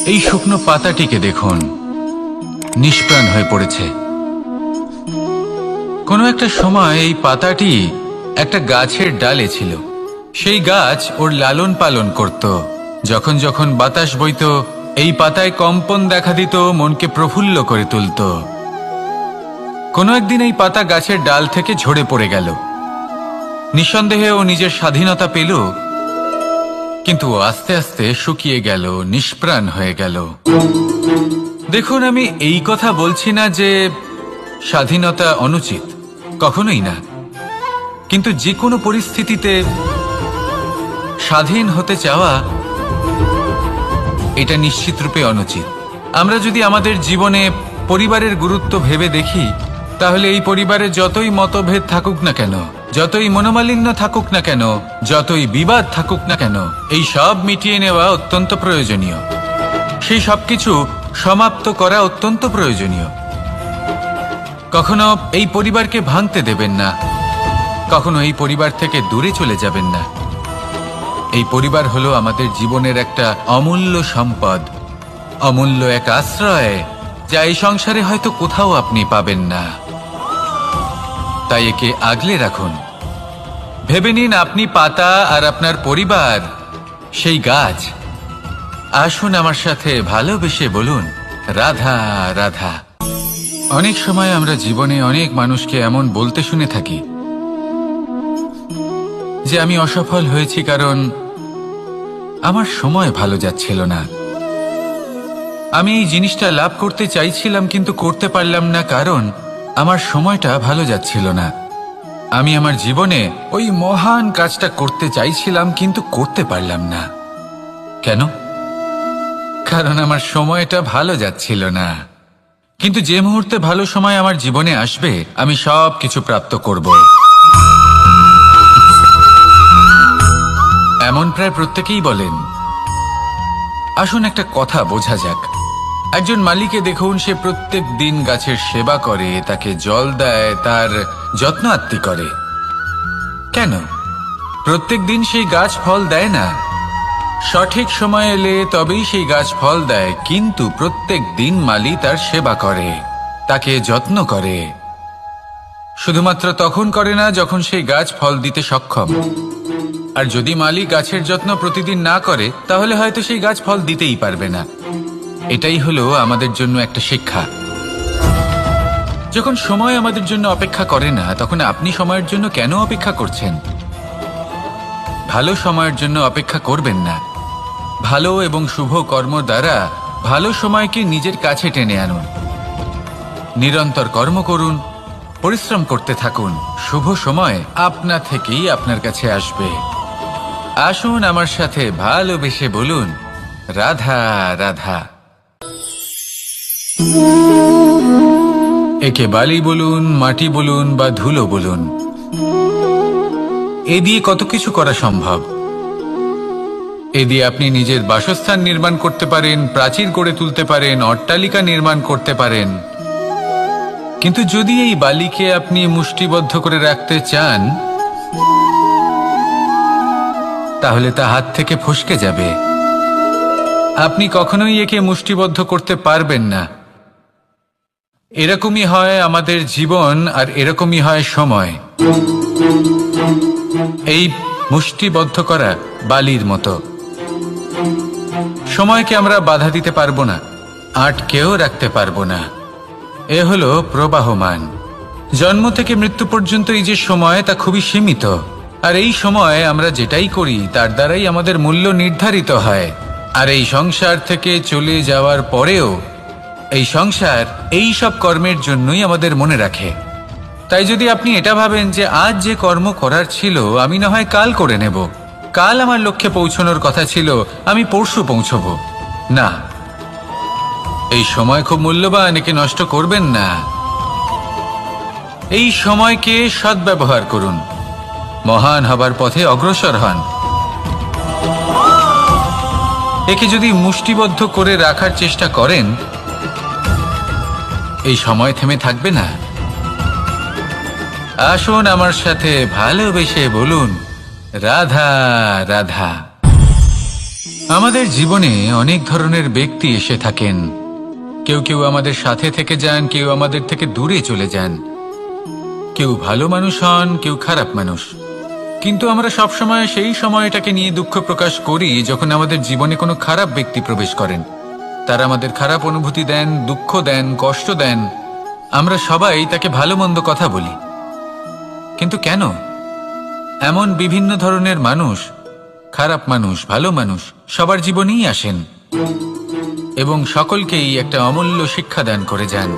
এই শুকনো পাতাটিকে দেখুন, নিষ্প্রাণ হয়ে পড়েছে। কোনো একটা সময় এই পাতাটি একটা গাছের ডালে ছিল। সেই গাছ ওর লালন পালন করত। যখন যখন বাতাস বইত, এই পাতায় কম্পন দেখা দিত, মনকে প্রফুল্ল করে তুলত। কোনো একদিন এই পাতা গাছের ডাল থেকে ঝরে পড়ে গেল। নিঃসন্দেহে ও নিজের স্বাধীনতা পেল, কিন্তু আস্তে আস্তে শুকিয়ে গেল, নিষ্প্রাণ হয়ে গেল। দেখুন, আমি এই কথা বলছি না যে স্বাধীনতা অনুচিত, কখনোই না। কিন্তু যে কোনো পরিস্থিতিতে স্বাধীন হতে চাওয়া এটা নিশ্চিতরূপে অনুচিত। আমরা যদি আমাদের জীবনে পরিবারের গুরুত্ব ভেবে দেখি, তাহলে এই পরিবারে যতই মতভেদ থাকুক না কেন, যতই মনোমালিন্য থাকুক না কেন, যতই বিবাদ থাকুক না কেন, এই সব মিটিয়ে নেওয়া অত্যন্ত প্রয়োজনীয়। সেই সবকিছু সমাপ্ত করা অত্যন্ত প্রয়োজনীয়। কখনো এই পরিবারকে ভাঙতে দেবেন না, কখনো এই পরিবার থেকে দূরে চলে যাবেন না। এই পরিবার হলো আমাদের জীবনের একটা অমূল্য সম্পদ, অমূল্য এক আশ্রয়, যা এই সংসারে হয়তো কোথাও আপনি পাবেন না। তাই একে আগলে রাখুন। ভেবে নিন আপনি পাতা আর আপনার পরিবার সেই গাছ। আসুন আমার সাথে ভালোবেসে বলুন, রাধা রাধা। অনেক সময় আমরা জীবনে অনেক মানুষকে এমন বলতে শুনে থাকি যে আমি অসফল হয়েছি কারণ আমার সময় ভালো যাচ্ছিল না। আমি এই জিনিসটা লাভ করতে চাইছিলাম কিন্তু করতে পারলাম না কারণ আমার সময়টা ভালো যাচ্ছিল না। আমি আমার জীবনে ওই মহান কাজটা করতে চাইছিলাম কিন্তু করতে পারলাম না। কেন? কারণ আমার সময়টা ভালো যাচ্ছিল না। কিন্তু যে মুহূর্তে ভালো সময় আমার জীবনে আসবে, আমি সব কিছু প্রাপ্ত করব। এমন প্রায় প্রত্যেকেই বলেন। আসুন একটা কথা বোঝা যাক। একজন মালিকে দেখুন, সে প্রত্যেক দিন গাছের সেবা করে, তাকে জল দেয়, তার যত্ন আত্তি করে। কেন? প্রত্যেক দিন সেই গাছ ফল দেয় না। সঠিক সময় এলে তবেই সেই গাছ ফল দেয়, কিন্তু প্রত্যেক দিন মালি তার সেবা করে, তাকে যত্ন করে। শুধুমাত্র তখন করে না যখন সেই গাছ ফল দিতে সক্ষম। আর যদি মালি গাছের যত্ন প্রতিদিন না করে, তাহলে হয়তো সেই গাছ ফল দিতেই পারবে না। এটাই হলো আমাদের জন্য একটা শিক্ষা। যখন সময় আমাদের জন্য অপেক্ষা করে না, তখন আপনি সময়ের জন্য কেন অপেক্ষা করছেন? ভালো সময়ের জন্য অপেক্ষা করবেন না। ভালো এবং শুভ কর্ম দ্বারা ভালো সময়কে নিজের কাছে টেনে আনুন। নিরন্তর কর্ম করুন, পরিশ্রম করতে থাকুন। শুভ সময় আপনা থেকেই আপনার কাছে আসবে। আসুন আমার সাথে ভালোবেসে বলুন, রাধা রাধা। একে বালি বলুন, মাটি বলুন বা ধুলো বলুন, এ দিয়ে কত কিছু করা সম্ভব। এ দিয়ে আপনি নিজের বাসস্থান নির্মাণ করতে পারেন, প্রাচীর গড়ে তুলতে পারেন, অট্টালিকা নির্মাণ করতে পারেন। কিন্তু যদি এই বালিকে আপনি মুষ্টিবদ্ধ করে রাখতে চান, তাহলে তা হাত থেকে ফসকে যাবে। আপনি কখনোই একে মুষ্টিবদ্ধ করতে পারবেন না। এরকমই হয় আমাদের জীবন, আর এরকমই হয় সময়। এই মুষ্টিবদ্ধ করা বালির মতো। সময়কে আমরা বাধা দিতে পারবো না, আটকেও রাখতে পারবো না। এ হলো প্রবাহমান। জন্ম থেকে মৃত্যু পর্যন্ত এই যে সময়, তা খুবই সীমিত। আর এই সময় আমরা যেটাই করি তার দ্বারাই আমাদের মূল্য নির্ধারিত হয়। আর এই সংসার থেকে চলে যাওয়ার পরেও এই সংসার এই সব কর্মের জন্যই আমাদের মনে রাখে। তাই যদি আপনি এটা ভাবেন যে আজ যে কর্ম করার ছিল আমি না হয় কাল করে নেব, কাল আমার লক্ষ্যে পৌঁছানোর কথা ছিল আমি পরশু পৌঁছবো, না, এই সময় খুব মূল্যবান, একে নষ্ট করবেন না। এই সময়কে সদ্ব্যবহার করুন, মহান হবার পথে অগ্রসর হন। একে যদি মুষ্টিবদ্ধ করে রাখার চেষ্টা করেন, এই সময় থেমে থাকবে না। আসুন আমার সাথে ভালোবেসে বলুন, রাধা রাধা। আমাদের জীবনে অনেক ধরনের ব্যক্তি এসে থাকেন। কেউ কেউ আমাদের সাথে থেকে যান, কেউ আমাদের থেকে দূরে চলে যান। কেউ ভালো মানুষ হন, কেউ খারাপ মানুষ। কিন্তু আমরা সবসময় সেই সময়টাকে নিয়ে দুঃখ প্রকাশ করি যখন আমাদের জীবনে কোনো খারাপ ব্যক্তি প্রবেশ করেন। তারা আমাদের খারাপ অনুভূতি দেন, দুঃখ দেন, কষ্ট দেন। আমরা সবাই তাকে ভালো মন্দ কথা বলি। কিন্তু কেন? এমন বিভিন্ন ধরনের মানুষ, খারাপ মানুষ, ভালো মানুষ সবার জীবনেই আসেন এবং সকলকেই একটা অমূল্য শিক্ষা দান করে যান।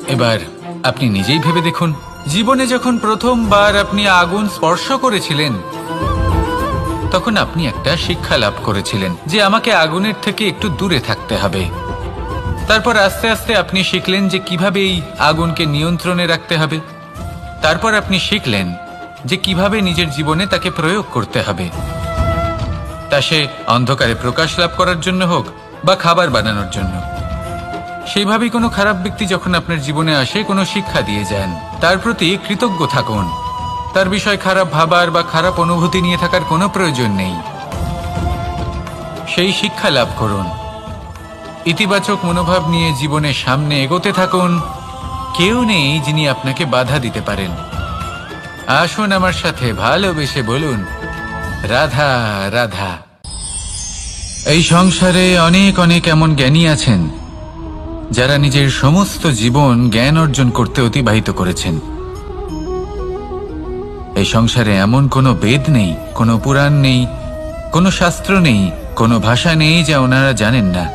এবার আপনি নিজেই ভেবে দেখুন, জীবনে যখন প্রথমবার আপনি আগুন স্পর্শ করেছিলেন তখন আপনি একটা শিক্ষা লাভ করেছিলেন যে আমাকে আগুনের থেকে একটু দূরে থাকতে হবে। তারপর আস্তে আস্তে আপনি শিখলেন যে কিভাবে এই আগুনকে নিয়ন্ত্রণে রাখতে হবে। তারপর আপনি শিখলেন যে কিভাবে নিজের জীবনে তাকে প্রয়োগ করতে হবে, তা সে অন্ধকারে প্রকাশ লাভ করার জন্য হোক বা খাবার বানানোর জন্য। সেইভাবেই কোনো খারাপ ব্যক্তি যখন আপনার জীবনে আসে কোনো শিক্ষা দিয়ে যান, তার প্রতি কৃতজ্ঞ থাকুন। তার বিষয় খারাপ ভাবার বা খারাপ অনুভূতি নিয়ে থাকার কোনো প্রয়োজন নেই। সেই শিক্ষা লাভ করুন, ইতিবাচক মনোভাব নিয়ে জীবনের সামনে এগোতে থাকুন। কেউ নেই যিনি আপনাকে বাধা দিতে পারেন। আসুন আমার সাথে ভালোবেসে বলুন, রাধা রাধা। এই সংসারে অনেক অনেক এমন জ্ঞানী আছেন যারা নিজের সমস্ত জীবন জ্ঞান অর্জন করতে অতিবাহিত করেছেন। এই সংসারে এমন কোনো বেদ নেই, কোনো পুরাণ নেই, কোনো শাস্ত্র নেই, কোনো ভাষা নেই যা ওনারা জানেন না।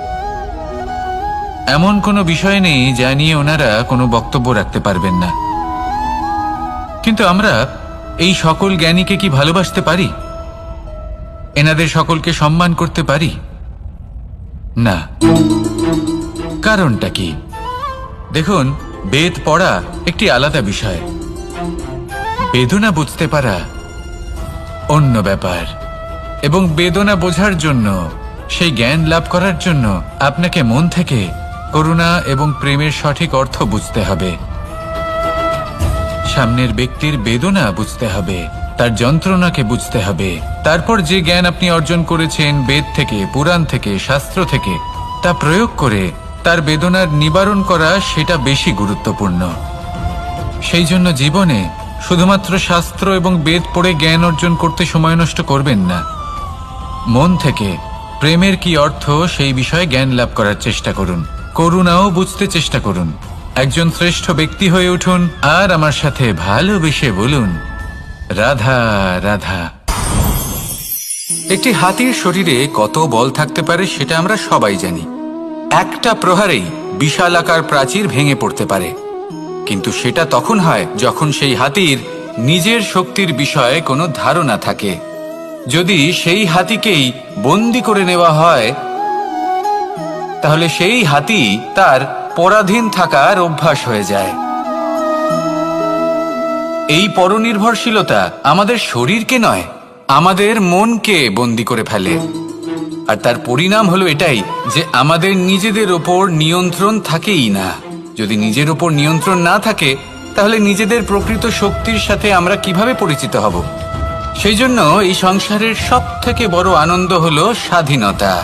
এমন কোনো বিষয় নেই যা নিয়ে ওনারা কোনো বক্তব্য রাখতে পারবেন না। কিন্তু আমরা এই সকল জ্ঞানীকে কি ভালোবাসতে পারি? এনাদের সকলকে সম্মান করতে পারি না। কারণটা কি? দেখুন, বেদ পড়া একটি আলাদা বিষয়, বেদনা বুঝতে পারা অন্য ব্যাপার। এবং বেদনা বোঝার জন্য, সেই জ্ঞান লাভ করার জন্য আপনাকে মন থেকে করুণা এবং প্রেমের সঠিক অর্থ বুঝতে হবে। সামনের ব্যক্তির বেদনা বুঝতে হবে, তার যন্ত্রণাকে বুঝতে হবে। তারপর যে জ্ঞান আপনি অর্জন করেছেন বেদ থেকে, পুরাণ থেকে, শাস্ত্র থেকে, তা প্রয়োগ করে তার বেদনার নিবারণ করা, সেটা বেশি গুরুত্বপূর্ণ। সেই জন্য জীবনে শুধুমাত্র শাস্ত্র এবং বেদ পড়ে জ্ঞান অর্জন করতে সময় নষ্ট করবেন না। মন থেকে প্রেমের কি অর্থ সেই বিষয়ে জ্ঞান লাভ করার চেষ্টা করুন। করুণাও বুঝতে চেষ্টা করুন। একজন শ্রেষ্ঠ ব্যক্তি হয়ে উঠুন আর আমার সাথে ভালোবেসে বলুন, রাধা রাধা। একটি হাতির শরীরে কত বল থাকতে পারে সেটা আমরা সবাই জানি। একটা প্রহারেই বিশালাকার প্রাচীর ভেঙে পড়তে পারে। কিন্তু সেটা তখন হয় যখন সেই হাতির নিজের শক্তির বিষয়ে কোনো ধারণা থাকে। যদি সেই হাতিকেই বন্দি করে নেওয়া হয় তাহলে সেই হাতি তার পরাধীন থাকার অভ্যাস হয়ে যায়। এই পরনির্ভরশীলতা আমাদের শরীরকে নয়, আমাদের মনকে বন্দি করে ফেলে। আর তার পরিণাম হলো এটাই যে আমাদের নিজেদের ওপর নিয়ন্ত্রণ থাকেই না। যদি নিজের ওপর নিয়ন্ত্রণ না থাকে তাহলে নিজেদের প্রকৃত শক্তির সাথে আমরা কিভাবে পরিচিত হব? সেই জন্য এই সংসারের সবথেকে বড় আনন্দ হলো স্বাধীনতা।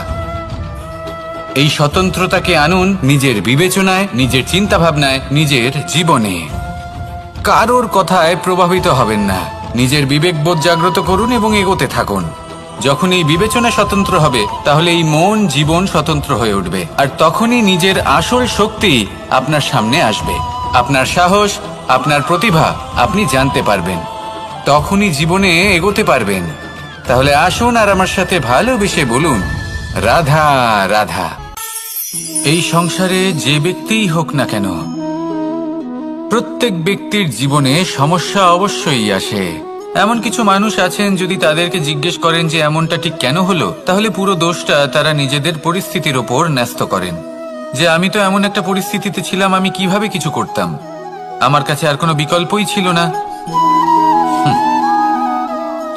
এই স্বতন্ত্রতাকে আনুন নিজের বিবেচনায়, নিজের চিন্তাভাবনায়, নিজের জীবনে। কারোর কথায় প্রভাবিত হবেন না। নিজের বিবেকবোধ জাগ্রত করুন এবং এগোতে থাকুন। যখন এই বিবেচনা স্বতন্ত্র হবে তাহলে এই মন, জীবন স্বতন্ত্র হয়ে উঠবে। আর তখনই নিজের আসল শক্তি আপনার সামনে আসবে। আপনার সাহস, আপনার প্রতিভা আপনি জানতে পারবেন। তখনই জীবনে এগোতে পারবেন। তাহলে আসুন আর আমার সাথে ভালোবেসে বলুন, রাধা রাধা। এই সংসারে যে ব্যক্তিই হোক না কেন, প্রত্যেক ব্যক্তির জীবনে সমস্যা অবশ্যই আসে। এমন কিছু মানুষ আছেন, যদি তাদেরকে জিজ্ঞেস করেন যে এমনটা ঠিক কেন হলো, তাহলে পুরো দোষটা তারা নিজেদের পরিস্থিতির ওপর ন্যস্ত করেন। যে আমি তো এমন একটা পরিস্থিতিতে ছিলাম, আমি কিভাবে কিছু করতাম, আমার কাছে আর কোনো বিকল্পই ছিল না।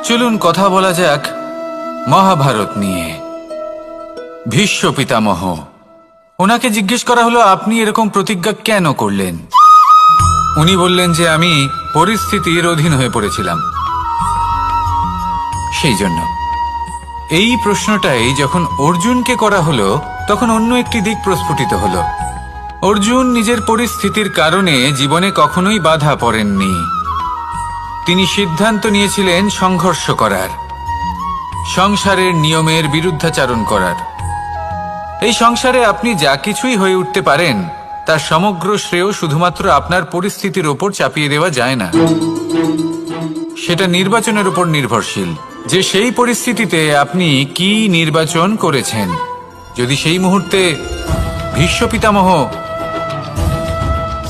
চলুন কথা বলা যাক মহাভারত নিয়ে। ভীষ্ম পিতামহ, ওনাকে জিজ্ঞেস করা হলো আপনি এরকম প্রতিজ্ঞা কেন করলেন? উনি বললেন যে আমি পরিস্থিতির অধীন হয়ে পড়েছিলাম, সেই জন্য। এই প্রশ্নটাই যখন অর্জুনকে করা হলো তখন অন্য একটি দিক প্রস্ফুটিত হলো। অর্জুন নিজের পরিস্থিতির কারণে জীবনে কখনোই বাধা পড়েননি। তিনি সিদ্ধান্ত নিয়েছিলেন সংঘর্ষ করার, সংসারের নিয়মের বিরুদ্ধাচারণ করার। এই সংসারে আপনি যা কিছুই হয়ে উঠতে পারেন তার সমগ্র শ্রেয় শুধুমাত্র আপনার পরিস্থিতির ওপর চাপিয়ে দেওয়া যায় না। সেটা নির্বাচনের উপর নির্ভরশীল যে সেই পরিস্থিতিতে আপনি কি নির্বাচন করেছেন। যদি সেই মুহূর্তে ভীষ্ম পিতামহ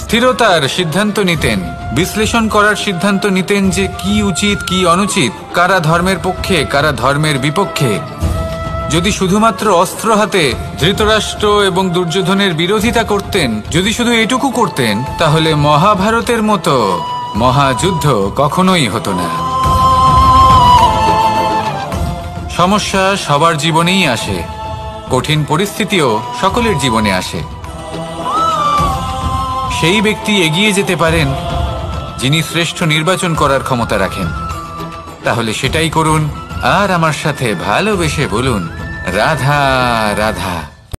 স্থিরতার সিদ্ধান্ত নিতেন, বিশ্লেষণ করার সিদ্ধান্ত নিতেন যে কি উচিত কি অনুচিত, কারা ধর্মের পক্ষে কারা ধর্মের বিপক্ষে, যদি শুধুমাত্র অস্ত্র হাতে ধৃতরাষ্ট্র এবং দুর্যোধনের বিরোধিতা করতেন, যদি শুধু এটুকু করতেন, তাহলে মহাভারতের মতো মহাযুদ্ধ কখনোই হতো না। সমস্যা সবার জীবনেই আসে, কঠিন পরিস্থিতিও সকলের জীবনে আসে। সেই ব্যক্তি এগিয়ে যেতে পারেন যিনি শ্রেষ্ঠ নির্বাচন করার ক্ষমতা রাখেন। তাহলে সেটাই করুন আর আমার সাথে ভালোবেসে বলুন রাধা রাধা।